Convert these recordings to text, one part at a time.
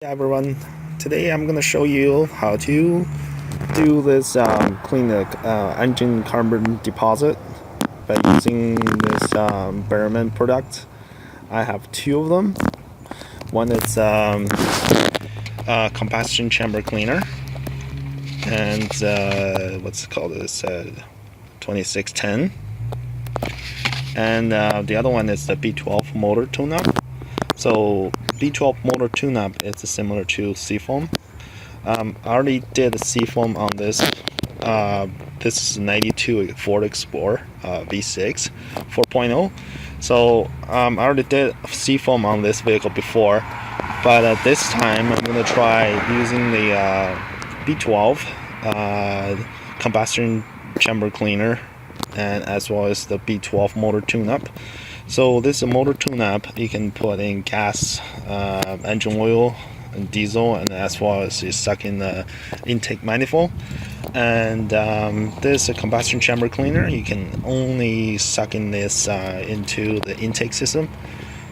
Hey everyone, today I'm gonna show you how to do this clean the engine carbon deposit by using this Berryman product. I have two of them. One is combustion chamber cleaner, and what's it called? This 2610, and the other one is the B12 motor tune-up. So B12 motor tune-up is similar to Seafoam. I already did Seafoam on this. This is 92 Ford Explorer V6 4.0. So I already did Seafoam on this vehicle before, but this time I'm gonna try using the B12 combustion chamber cleaner, and as well as the B12 motor tune-up. So this motor tune-up, you can put in gas, engine oil, and diesel, and as well as you suck in the intake manifold. And this combustion chamber cleaner, you can only suck in this into the intake system.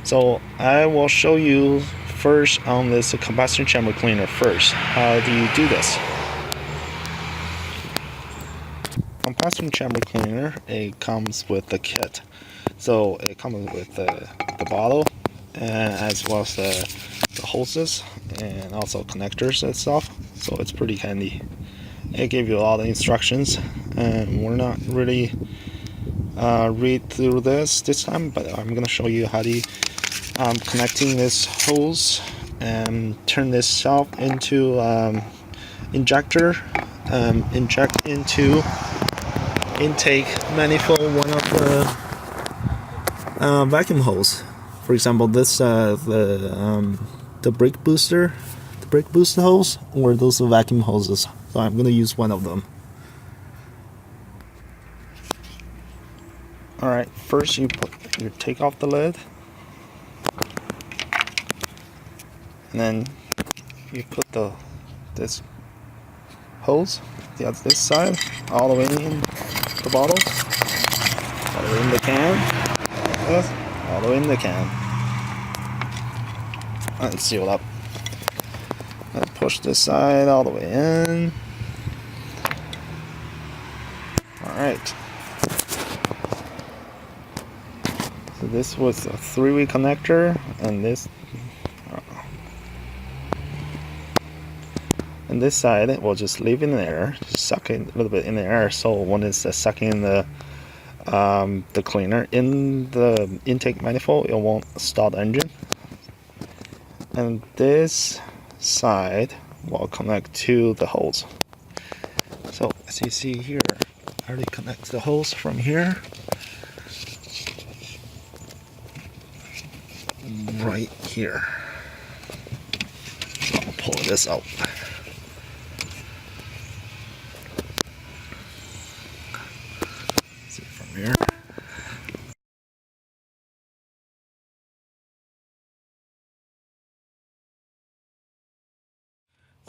So I will show you first on this combustion chamber cleaner first. How do you do this? Combustion chamber cleaner, it comes with the kit. So it comes with the bottle, and as well as the hoses and also connectors itself. So it's pretty handy. It gives you all the instructions, and we're not really read through this time, but I'm gonna show you how to connecting this hose and turn this self into injector, inject into intake manifold one of the vacuum hose. For example, this the brake booster hose, or those vacuum hoses. So I'm gonna use one of them. All right, first you take off the lid, and then you put this hose this side all the way in the bottle, all the way in the can. All the way in the can, and seal it up, and push this side all the way in. Alright, so this was a 3-way connector, and this side it will just leave in there, sucking a little bit in the air. So when it's sucking the cleaner in the intake manifold, it won't start the engine. And this side will connect to the hose. So as you see here, I already connect the hose from here right here. I'll pull this out. See from here.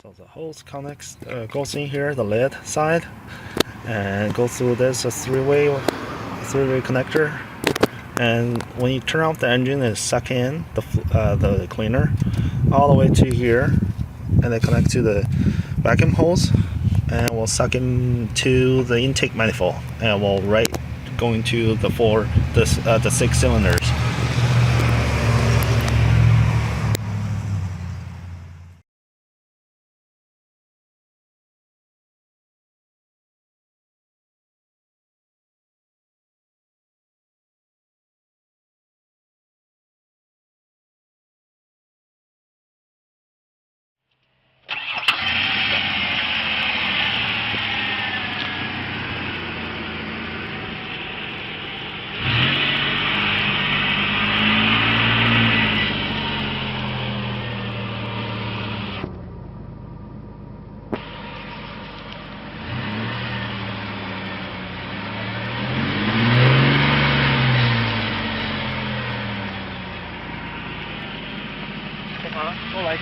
So the hose connects, goes in here, the lid side, and goes through this 3-way connector. And when you turn off the engine, it suck in the cleaner all the way to here, and then connect to the vacuum hose, and will suck into the intake manifold, and will go into the 6 cylinders. Có lại